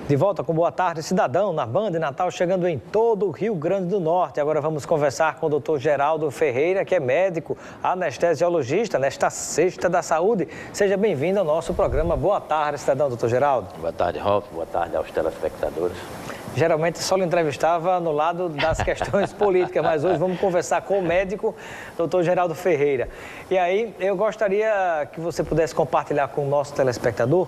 De volta com Boa Tarde, Cidadão, na Band Natal, chegando em todo o Rio Grande do Norte. Agora vamos conversar com o Dr. Geraldo Ferreira, que é médico anestesiologista nesta Sexta da Saúde. Seja bem-vindo ao nosso programa Boa Tarde, Cidadão, Dr. Geraldo. Boa tarde, Robson. Boa tarde aos telespectadores. Geralmente só lhe entrevistava no lado das questões políticas, mas hoje vamos conversar com o médico, Dr. Geraldo Ferreira. E aí, eu gostaria que você pudesse compartilhar com o nosso telespectador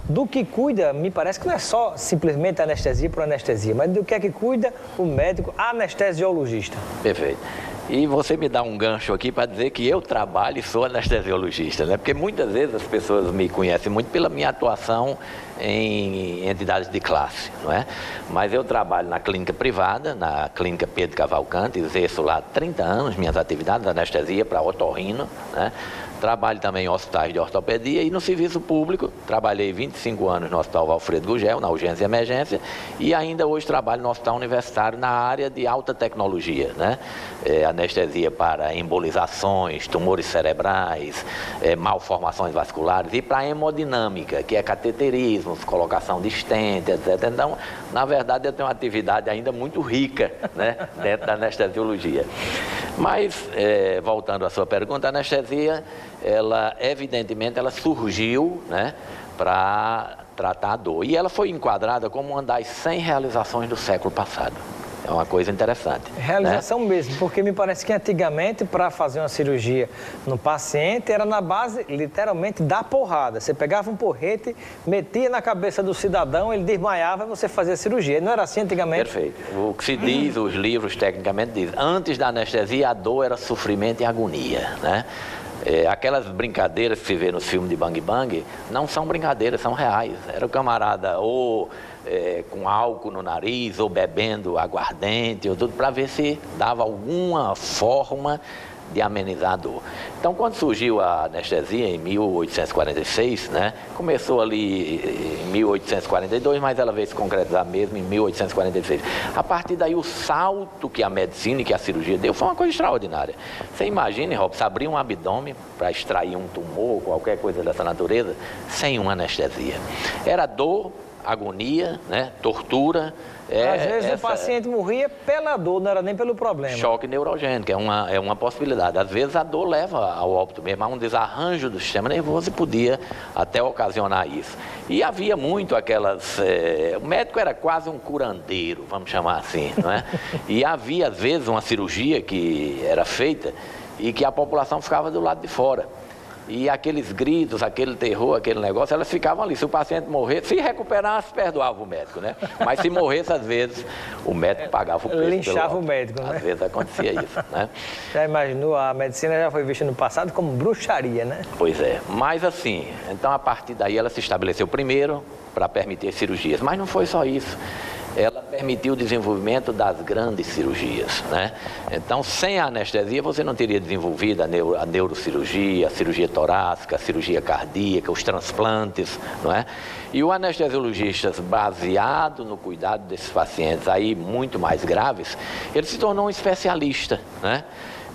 do que cuida, me parece que não é só simplesmente anestesia por anestesia, mas do que é que cuida o médico anestesiologista. Perfeito. E você me dá um gancho aqui para dizer que eu trabalho e sou anestesiologista, né? Porque muitas vezes as pessoas me conhecem muito pela minha atuação em entidades de classe, não é? Mas eu trabalho na clínica privada, na clínica Pedro Cavalcante, exerço lá há 30 anos minhas atividades de anestesia para otorrino, né? Trabalho também em hospitais de ortopedia e no serviço público. Trabalhei 25 anos no Hospital Alfredo Gugel, na urgência e emergência, e ainda hoje trabalho no Hospital Universitário na área de alta tecnologia, né? Anestesia para embolizações, tumores cerebrais, malformações vasculares e para hemodinâmica, que é cateterismos, colocação de stent, etc. Então, na verdade, eu tenho uma atividade ainda muito rica, né, dentro da anestesiologia. Mas, voltando à sua pergunta, a anestesia, ela evidentemente ela surgiu, né, para tratar a dor. E ela foi enquadrada como uma das 100 realizações do século passado. É uma coisa interessante. Realização, né? Mesmo, porque me parece que antigamente, para fazer uma cirurgia no paciente, era na base, literalmente, da porrada. Você pegava um porrete, metia na cabeça do cidadão, ele desmaiava e você fazia a cirurgia. Não era assim antigamente? Perfeito. O que se diz, os livros tecnicamente dizem, antes da anestesia, a dor era sofrimento e agonia, né? Aquelas brincadeiras que se vê nos filmes de Bang Bang, não são brincadeiras, são reais. Era o camarada ou com álcool no nariz, ou bebendo aguardente, ou tudo, para ver se dava alguma forma de amenizar a dor. Então, quando surgiu a anestesia em 1846, né, começou ali em 1842, mas ela veio se concretizar mesmo em 1846. A partir daí, o salto que a medicina e que a cirurgia deu foi uma coisa extraordinária. Você imagine, Robson, abrir um abdômen para extrair um tumor, qualquer coisa dessa natureza, sem uma anestesia. Era dor, agonia, né, tortura. Às vezes o paciente morria pela dor, não era nem pelo problema. Choque neurogênico, é uma possibilidade. Às vezes a dor leva ao óbito mesmo, a um desarranjo do sistema nervoso e podia até ocasionar isso. E havia muito aquelas... o médico era quase um curandeiro, vamos chamar assim, não é? E havia, às vezes, uma cirurgia que era feita e que a população ficava do lado de fora. E aqueles gritos, aquele terror, aquele negócio, elas ficavam ali. Se o paciente morresse, se recuperasse, perdoava o médico, né? Mas se morresse, às vezes, o médico pagava o preço. Linchava o médico, né? Às vezes acontecia isso, né? Já imaginou, a medicina já foi vista no passado como bruxaria, né? Pois é. Mas assim, então a partir daí ela se estabeleceu primeiro para permitir cirurgias. Mas não foi só isso. Ela permitiu o desenvolvimento das grandes cirurgias, né? Então, sem a anestesia, você não teria desenvolvido a neurocirurgia, a cirurgia torácica, a cirurgia cardíaca, os transplantes, não é? E o anestesiologista, baseado no cuidado desses pacientes aí muito mais graves, ele se tornou um especialista, né?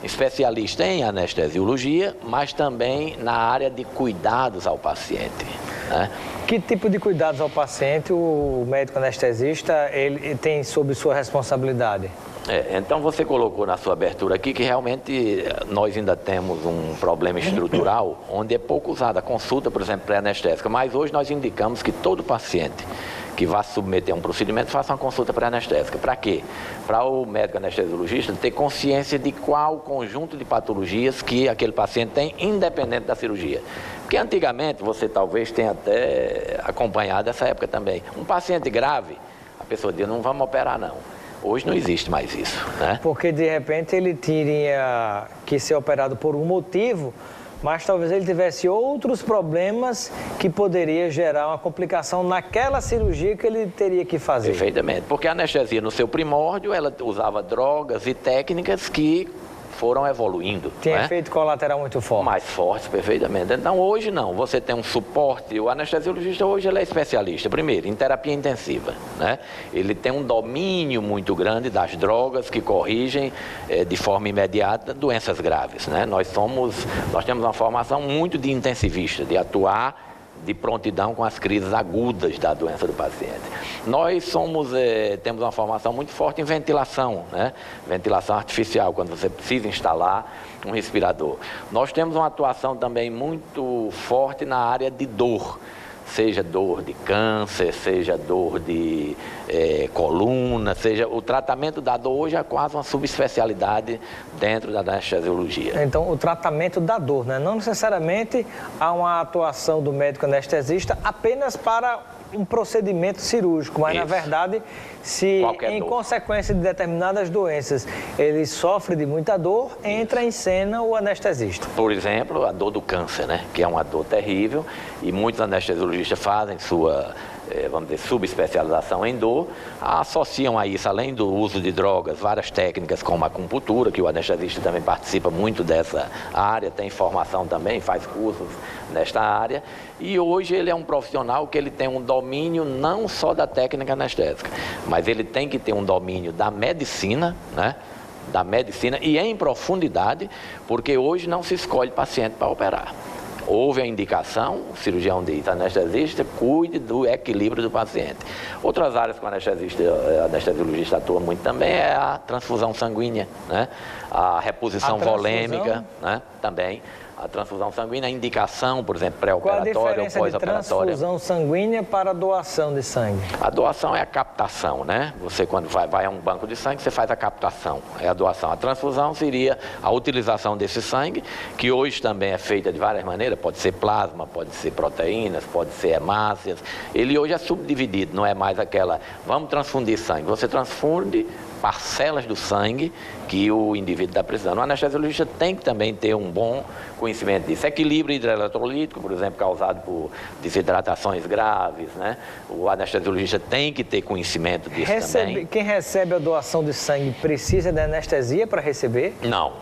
Especialista em anestesiologia, mas também na área de cuidados ao paciente, né? Que tipo de cuidados ao paciente o médico anestesista ele tem sob sua responsabilidade? Então você colocou na sua abertura aqui que realmente nós ainda temos um problema estrutural onde é pouco usada a consulta, por exemplo, pré-anestésica, mas hoje nós indicamos que todo paciente que vá se submeter a um procedimento faça uma consulta pré-anestésica. Para quê? Para o médico anestesiologista ter consciência de qual conjunto de patologias que aquele paciente tem, independente da cirurgia. Porque antigamente, você talvez tenha até acompanhado essa época também, um paciente grave, a pessoa dizia, não vamos operar não. Hoje não existe mais isso, né? Porque de repente ele teria que ser operado por um motivo, mas talvez ele tivesse outros problemas que poderia gerar uma complicação naquela cirurgia que ele teria que fazer. Perfeitamente, porque a anestesia no seu primórdio, ela usava drogas e técnicas que foram evoluindo. Tem efeito colateral muito forte. Mais forte, perfeitamente. Então hoje não, você tem um suporte, o anestesiologista hoje ele é especialista, primeiro, em terapia intensiva, né? Ele tem um domínio muito grande das drogas que corrigem de forma imediata doenças graves, né? Nós temos uma formação muito de intensivista, de atuar de prontidão com as crises agudas da doença do paciente. Nós temos uma formação muito forte em ventilação, né? Ventilação artificial, quando você precisa instalar um respirador. Nós temos uma atuação também muito forte na área de dor, seja dor de câncer, seja dor de coluna, seja o tratamento da dor hoje é quase uma subespecialidade dentro da anestesiologia. Então, o tratamento da dor, né? Não necessariamente há uma atuação do médico anestesista apenas para um procedimento cirúrgico, mas na verdade, se em consequência de determinadas doenças ele sofre de muita dor, entra em cena o anestesista. Por exemplo, a dor do câncer, né? Que é uma dor terrível e muitos anestesiologistas fazem sua vamos dizer, subespecialização em dor, associam a isso, além do uso de drogas, várias técnicas como a acupuntura, que o anestesista também participa muito dessa área, tem formação também, faz cursos nesta área, e hoje ele é um profissional que ele tem um domínio não só da técnica anestésica, mas ele tem que ter um domínio da medicina, né? Da medicina e em profundidade, porque hoje não se escolhe paciente para operar. Houve a indicação, o cirurgião diz, anestesista, cuide do equilíbrio do paciente. Outras áreas que o anestesiologista atua muito também é a transfusão sanguínea, né? A reposição volêmica, né? Também. A transfusão sanguínea, a indicação, por exemplo, pré-operatória ou pós-operatória. Qual a diferença de transfusão sanguínea para doação de sangue? A doação é a captação, né? Você, quando vai a um banco de sangue, você faz a captação, é a doação. A transfusão seria a utilização desse sangue, que hoje também é feita de várias maneiras, pode ser plasma, pode ser proteínas, pode ser hemácias. Ele hoje é subdividido, não é mais aquela, vamos transfundir sangue. Você transfunde parcelas do sangue que o indivíduo está precisando. O anestesiologista tem que também ter um bom conhecimento disso. Equilíbrio hidroeletrolítico, por exemplo, causado por desidratações graves, né? O anestesiologista tem que ter conhecimento disso também. Quem recebe a doação de sangue precisa de anestesia para receber? Não,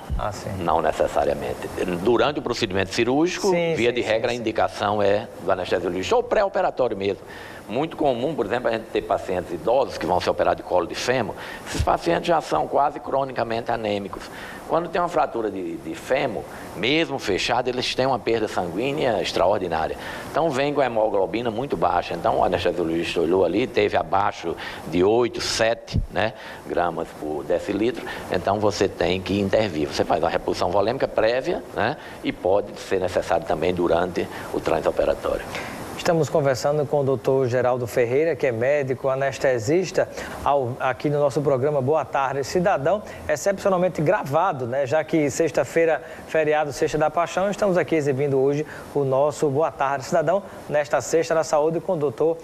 não necessariamente. Durante o procedimento cirúrgico, via de regra, a indicação é do anestesiologista ou pré-operatório mesmo. Muito comum, por exemplo, a gente ter pacientes idosos que vão ser operados de colo de fêmur. Esses pacientes já são quase cronicamente anêmicos. Quando tem uma fratura de fêmur, mesmo fechada, eles têm uma perda sanguínea extraordinária. Então, vem com a hemoglobina muito baixa. Então, o anestesiologista olhou ali, teve abaixo de 8, 7, né, gramas por decilitro. Então, você tem que intervir. Você faz uma reposição volêmica prévia, né, e pode ser necessário também durante o transoperatório. Estamos conversando com o doutor Geraldo Ferreira, que é médico anestesista, aqui no nosso programa Boa Tarde Cidadão, excepcionalmente gravado, né? Já que sexta-feira, feriado, Sexta da Paixão, estamos aqui exibindo hoje o nosso Boa Tarde Cidadão, nesta Sexta da Saúde, com o doutor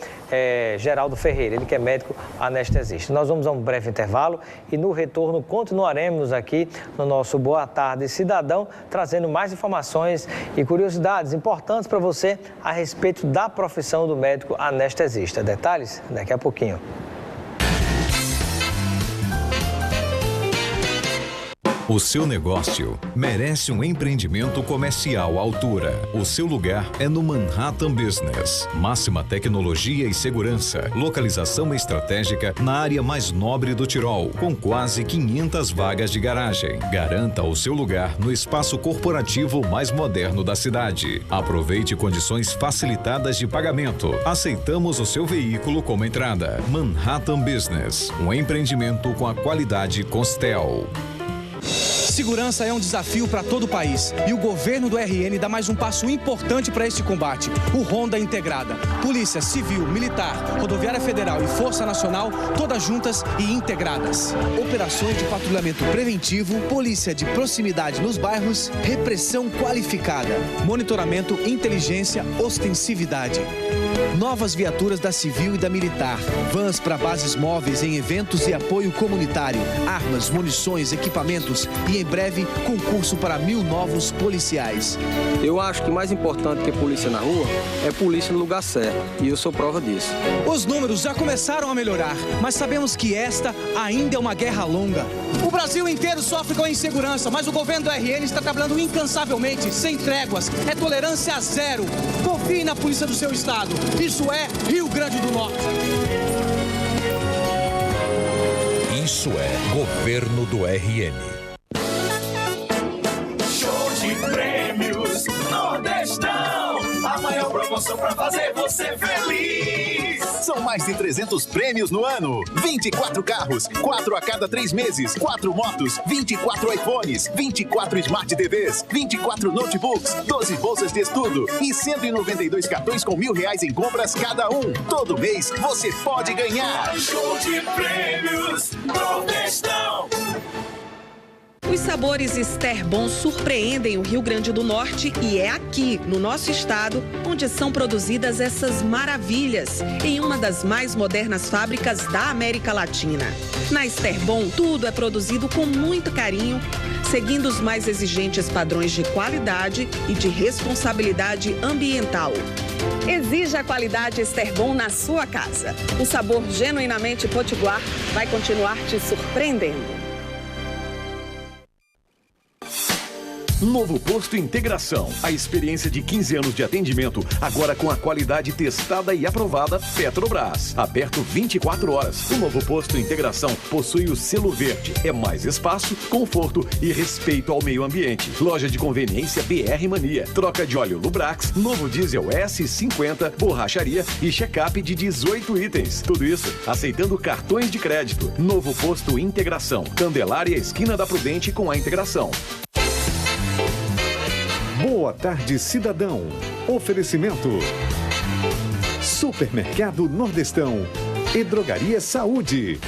Geraldo Ferreira, ele que é médico anestesista. Nós vamos a um breve intervalo e no retorno continuaremos aqui no nosso Boa Tarde Cidadão, trazendo mais informações e curiosidades importantes para você a respeito da profissão do médico anestesista. Detalhes daqui a pouquinho. O seu negócio merece um empreendimento comercial à altura. O seu lugar é no Manhattan Business. Máxima tecnologia e segurança. Localização estratégica na área mais nobre do Tirol, com quase 500 vagas de garagem. Garanta o seu lugar no espaço corporativo mais moderno da cidade. Aproveite condições facilitadas de pagamento. Aceitamos o seu veículo como entrada. Manhattan Business, um empreendimento com a qualidade Costel. Segurança é um desafio para todo o país e o governo do RN dá mais um passo importante para esse combate, o Ronda Integrada. Polícia Civil, Militar, Rodoviária Federal e Força Nacional, todas juntas e integradas. Operações de patrulhamento preventivo, polícia de proximidade nos bairros, repressão qualificada, monitoramento, inteligência, ostensividade. Novas viaturas da Civil e da Militar, vans para bases móveis em eventos e apoio comunitário, armas, munições, equipamentos e, em breve, concurso para 1000 novos policiais. Eu acho que mais importante que polícia na rua é polícia no lugar certo, e eu sou prova disso. Os números já começaram a melhorar, mas sabemos que esta ainda é uma guerra longa. O Brasil inteiro sofre com a insegurança, mas o governo do RN está trabalhando incansavelmente, sem tréguas. É tolerância zero. Confie na polícia do seu estado. Isso é Rio Grande do Norte. Isso é Governo do RN. Show de prêmios Nordestão. A maior promoção promoção pra fazer você feliz. São mais de 300 prêmios no ano. 24 carros, 4 a cada 3 meses, 4 motos, 24 iPhones, 24 Smart TVs, 24 notebooks, 12 bolsas de estudo e 192 cartões com R$1.000 em compras cada um. Todo mês você pode ganhar. Show de prêmios Nordestão. Os sabores Esterbon surpreendem o Rio Grande do Norte e é aqui, no nosso estado, onde são produzidas essas maravilhas, em uma das mais modernas fábricas da América Latina. Na Esterbon, tudo é produzido com muito carinho, seguindo os mais exigentes padrões de qualidade e de responsabilidade ambiental. Exija a qualidade Esterbon na sua casa. O sabor genuinamente potiguar vai continuar te surpreendendo. Novo Posto Integração. A experiência de 15 anos de atendimento, agora com a qualidade testada e aprovada Petrobras. Aberto 24 horas. O Novo Posto Integração possui o selo verde. É mais espaço, conforto e respeito ao meio ambiente. Loja de conveniência BR Mania. Troca de óleo Lubrax, novo diesel S50, borracharia e check-up de 18 itens. Tudo isso aceitando cartões de crédito. Novo Posto Integração. Candelária, esquina da Prudente com a Integração. Boa tarde, cidadão. Oferecimento: Supermercado Nordestão e Drogaria Saúde.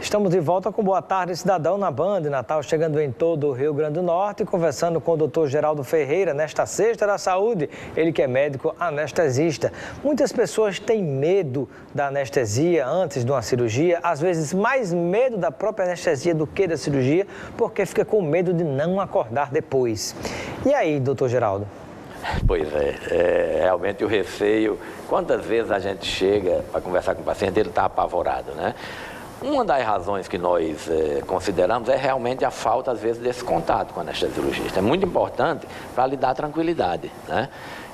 Estamos de volta com Boa Tarde, Cidadão, na Band Natal, chegando em todo o Rio Grande do Norte, conversando com o Dr. Geraldo Ferreira, nesta Sexta da Saúde, ele que é médico anestesista. Muitas pessoas têm medo da anestesia antes de uma cirurgia, às vezes mais medo da própria anestesia do que da cirurgia, porque fica com medo de não acordar depois. E aí, doutor Geraldo? Pois é, realmente o receio, quantas vezes a gente chega para conversar com o paciente, ele está apavorado, né? Uma das razões que nós consideramos é realmente a falta, às vezes, desse contato com o anestesiologista. É muito importante para lhe dar tranquilidade, né?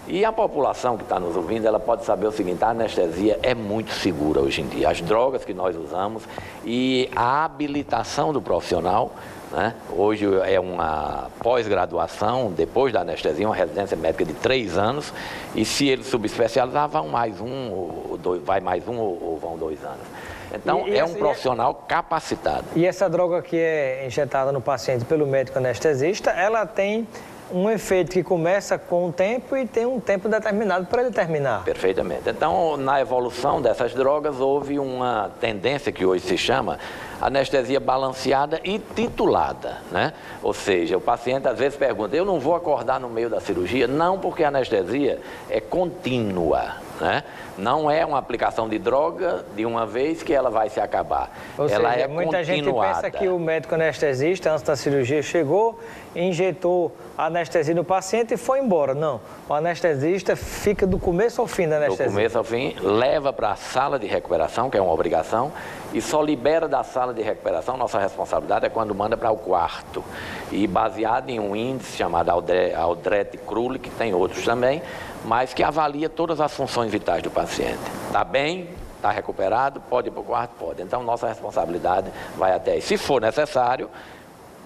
E a população que está nos ouvindo, ela pode saber o seguinte: a anestesia é muito segura hoje em dia. As drogas que nós usamos e a habilitação do profissional, né? Hoje é uma pós-graduação, depois da anestesia, uma residência médica de 3 anos, e se ele subespecializar, vai mais um ou vão 2 anos. Então, é um profissional capacitado. E essa droga que é injetada no paciente pelo médico anestesista, ela tem um efeito que começa com o tempo e tem um tempo determinado para ele terminar. Perfeitamente. Então, na evolução dessas drogas, houve uma tendência que hoje se chama anestesia balanceada e titulada, né? Ou seja, o paciente às vezes pergunta: eu não vou acordar no meio da cirurgia? Não, porque a anestesia é contínua, né? Não é uma aplicação de droga de uma vez que ela vai se acabar. Ou ela seja, é muita continuada. gente pensa que o médico anestesista, antes da cirurgia, chegou, injetou a anestesia no paciente e foi embora. Não, o anestesista fica do começo ao fim da anestesia. Do começo ao fim, leva para a sala de recuperação, que é uma obrigação, e só libera da sala de recuperação. Nossa responsabilidade é quando manda para o quarto. E baseado em um índice chamado Aldrete-Crowley, que tem outros também, mas que avalia todas as funções vitais do paciente. Está bem? Está recuperado? Pode ir para o quarto? Pode. Então, nossa responsabilidade vai até aí. Se for necessário,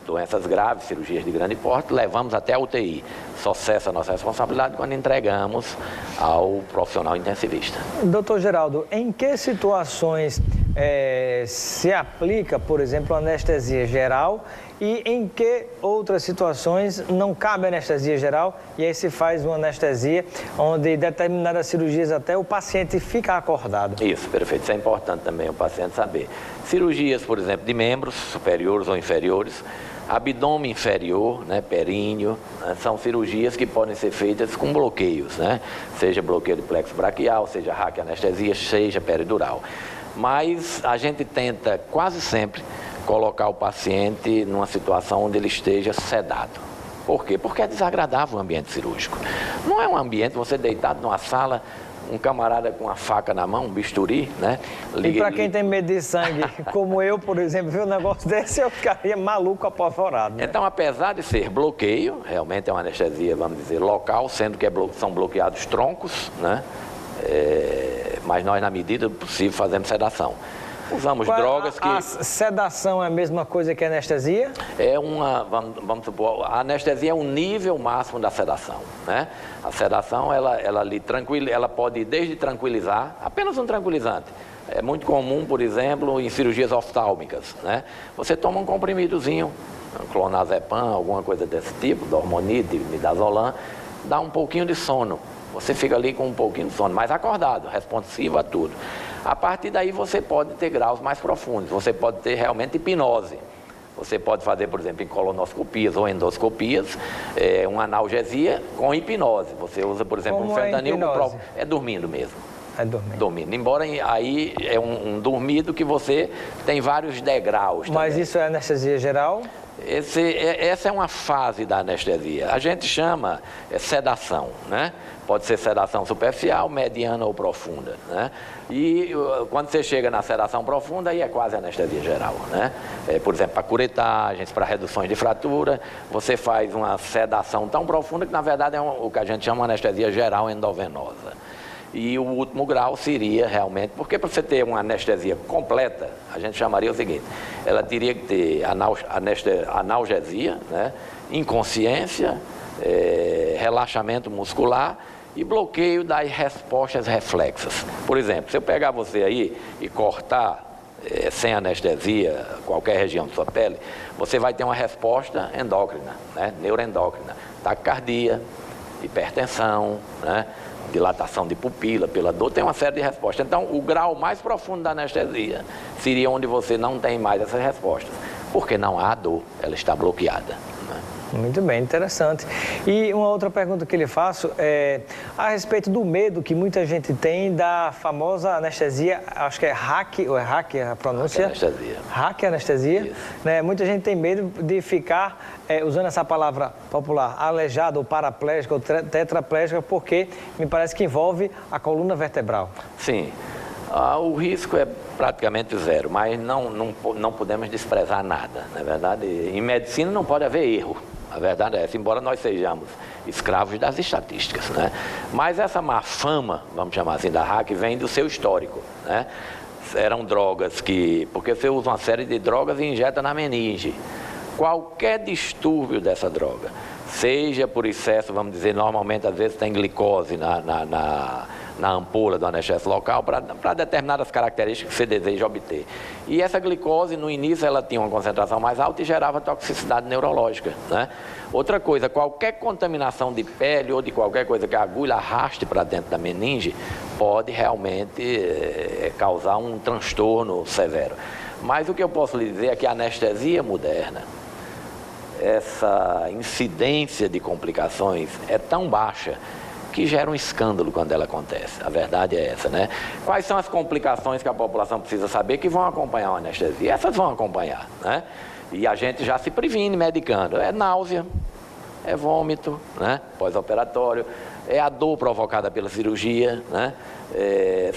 doenças graves, cirurgias de grande porte, levamos até a UTI. Só cessa a nossa responsabilidade quando entregamos ao profissional intensivista. Doutor Geraldo, em que situações se aplica, por exemplo, a anestesia geral e em que outras situações não cabe anestesia geral e aí se faz uma anestesia onde determinadas cirurgias até o paciente fica acordado? Isso, perfeito. Isso é importante também o paciente saber. Cirurgias, por exemplo, de membros superiores ou inferiores, abdômen inferior, né, períneo, né, são cirurgias que podem ser feitas com bloqueios, né? Seja bloqueio de plexo braquial, seja raquianestesia, seja peridural. Mas a gente tenta quase sempre colocar o paciente numa situação onde ele esteja sedado. Por quê? Porque é desagradável o ambiente cirúrgico. Não é um ambiente, você deitado numa sala, um camarada com uma faca na mão, um bisturi, né? E para quem tem medo de sangue, como eu, por exemplo, ver um negócio desse, eu ficaria maluco, apavorado, né? Então, apesar de ser bloqueio, realmente é uma anestesia, vamos dizer, local, sendo que são bloqueados troncos, né? Mas nós, na medida do possível, fazemos sedação. Usamos drogas que... A sedação é a mesma coisa que a anestesia? É uma, vamos supor, a anestesia é um nível máximo da sedação, né? A sedação, ela pode desde tranquilizar, apenas um tranquilizante. É muito comum, por exemplo, em cirurgias oftálmicas, né? Você toma um comprimidozinho, clonazepam, alguma coisa desse tipo, dormonide, midazolam, dá um pouquinho de sono. Você fica ali com um pouquinho de sono, mas acordado, responsivo a tudo. A partir daí você pode ter graus mais profundos, você pode ter realmente hipnose. Você pode fazer, por exemplo, em colonoscopias ou endoscopias, uma analgesia com hipnose. Você usa, por exemplo, um fentanil, é dormindo mesmo. É dormindo. Embora aí é um dormido que você tem vários degraus. Mas também. isso é anestesia geral? Essa é uma fase da anestesia. A gente chama sedação, né? Pode ser sedação superficial, mediana ou profunda, né? E quando você chega na sedação profunda, aí é quase anestesia geral, né? Por exemplo, para curetagens, para reduções de fratura, você faz uma sedação tão profunda que, na verdade, é o que a gente chama de anestesia geral endovenosa. E o último grau seria realmente, porque para você ter uma anestesia completa, a gente chamaria o seguinte: ela teria que ter analgesia, né? Inconsciência, relaxamento muscular e bloqueio das respostas reflexas. Por exemplo, se eu pegar você aí e cortar sem anestesia qualquer região da sua pele, você vai ter uma resposta endócrina, né? Neuroendócrina, taquicardia, hipertensão, né? Dilatação de pupila, pela dor, tem uma série de respostas. Então, o grau mais profundo da anestesia seria onde você não tem mais essas respostas, porque não há dor, ela está bloqueada. Muito bem, interessante. E uma outra pergunta que lhe faço é a respeito do medo que muita gente tem da famosa anestesia, acho que é HAC, ou é HAC a pronúncia? HAC anestesia. HAC anestesia, né? Muita gente tem medo de ficar, usando essa palavra popular, aleijado ou paraplégico ou tetraplégico, porque me parece que envolve a coluna vertebral. Sim. O risco é praticamente zero, mas não podemos desprezar nada, na verdade. Em medicina não pode haver erro, a verdade é essa, embora nós sejamos escravos das estatísticas, né? Mas essa má fama, vamos chamar assim, da HAC, vem do seu histórico, né? Eram drogas porque você usa uma série de drogas e injeta na meninge. Qualquer distúrbio dessa droga, seja por excesso, vamos dizer, normalmente às vezes tem glicose na ampola do anestésico local para determinadas características que você deseja obter. E essa glicose, no início, ela tinha uma concentração mais alta e gerava toxicidade neurológica, né? Outra coisa, qualquer contaminação de pele ou de qualquer coisa que a agulha arraste para dentro da meninge pode realmente causar um transtorno severo. Mas o que eu posso lhe dizer é que a anestesia moderna, essa incidência de complicações é tão baixa que gera um escândalo quando ela acontece. A verdade é essa, né? Quais são as complicações que a população precisa saber que vão acompanhar uma anestesia? Essas vão acompanhar, né? E a gente já se previne medicando. É náusea, é vômito, né? Pós-operatório, é a dor provocada pela cirurgia, né?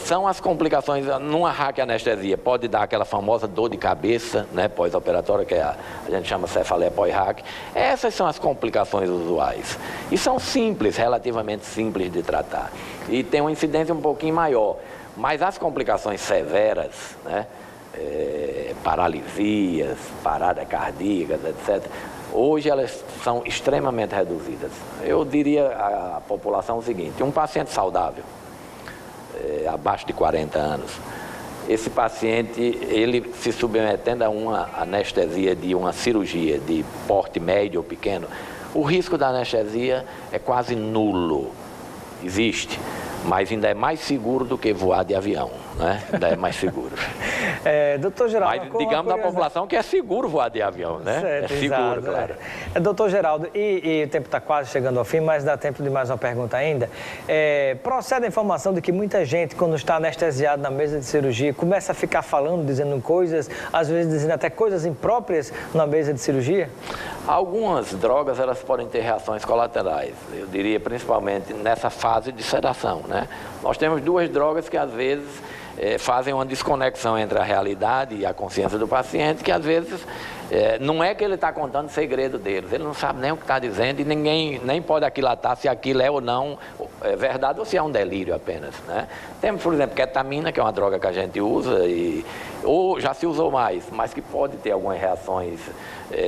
São as complicações. Numa HAC anestesia pode dar aquela famosa dor de cabeça, né? Pós-operatória, que a gente chama cefaleia pós-HAC. Essas são as complicações usuais e são simples, relativamente simples de tratar, e tem uma incidência um pouquinho maior. Mas as complicações severas, né? Paralisias, paradas cardíacas, etc., hoje elas são extremamente reduzidas. Eu diria à população o seguinte: um paciente saudável, abaixo de 40 anos, esse paciente, ele se submetendo a uma anestesia de uma cirurgia de porte médio ou pequeno, o risco da anestesia é quase nulo. Existe, mas ainda é mais seguro do que voar de avião, né? Ainda é mais seguro. Doutor Geraldo, mas digamos da população que é seguro voar de avião, né? Certo, é seguro, exato, claro. Doutor Geraldo, e o tempo está quase chegando ao fim, mas dá tempo de mais uma pergunta ainda. Procede a informação de que muita gente, quando está anestesiado na mesa de cirurgia, começa a ficar falando, dizendo coisas, às vezes dizendo até coisas impróprias na mesa de cirurgia? Algumas drogas, elas podem ter reações colaterais, eu diria principalmente nessa fase de sedação, né? Nós temos duas drogas que às vezes fazem uma desconexão entre a realidade e a consciência do paciente, que às vezes não é que ele está contando o segredo deles, ele não sabe nem o que está dizendo e ninguém nem pode aquilatar se aquilo é ou não é verdade ou se é um delírio apenas, né? Temos, por exemplo, ketamina, que é uma droga que a gente usa, ou já se usou mais, mas que pode ter algumas reações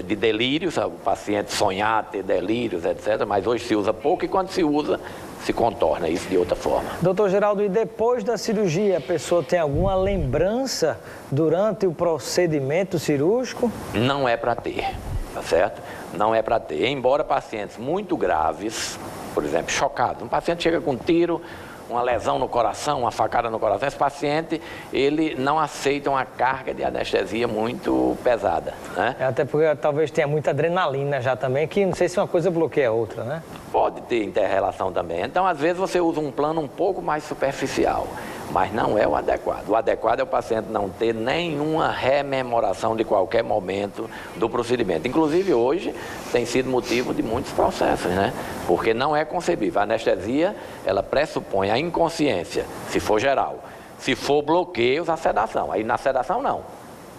de delírios, o paciente sonhar, ter delírios, etc. Mas hoje se usa pouco e quando se usa, se contorna isso de outra forma. Doutor Geraldo, e depois da cirurgia, a pessoa tem alguma lembrança durante o procedimento cirúrgico? Não é para ter, tá certo? Não é para ter. Embora pacientes muito graves, por exemplo, chocados, um paciente chega com um tiro, uma lesão no coração, uma facada no coração, esse paciente, ele não aceita uma carga de anestesia muito pesada, né? Até porque talvez tenha muita adrenalina já também, que não sei se uma coisa bloqueia a outra, né? Pode ter inter-relação também. Então, às vezes, você usa um plano um pouco mais superficial, mas não é o adequado. O adequado é o paciente não ter nenhuma rememoração de qualquer momento do procedimento. Inclusive, hoje, tem sido motivo de muitos processos, né? Porque não é concebível. A anestesia, ela pressupõe a inconsciência, se for geral. Se for bloqueios, a sedação. Aí, na sedação, não.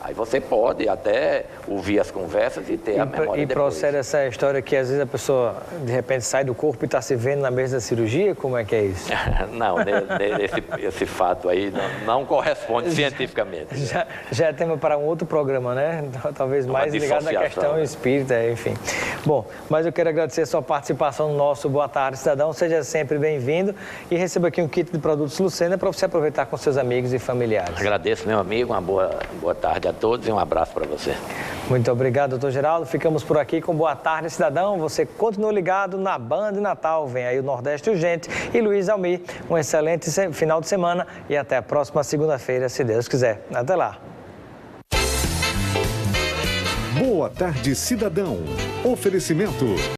Aí você pode até ouvir as conversas e ter a memória E depois. procede essa história que às vezes a pessoa de repente sai do corpo e está se vendo na mesa da cirurgia? Como é que é isso? Não, esse fato aí não corresponde cientificamente. Já é tema para um outro programa, né? Talvez mais ligado à questão espírita, enfim. Bom, mas eu quero agradecer a sua participação no nosso Boa Tarde, Cidadão. Seja sempre bem-vindo e receba aqui um kit de produtos Lucena para você aproveitar com seus amigos e familiares. Agradeço, meu amigo. Uma boa tarde a todos e um abraço para você. Muito obrigado, doutor Geraldo. Ficamos por aqui com Boa Tarde, Cidadão. Você continua ligado na Band Natal. Vem aí o Nordeste Urgente e Luiz Almir. Um excelente final de semana e até a próxima segunda-feira, se Deus quiser. Até lá. Boa Tarde, Cidadão. Oferecimento.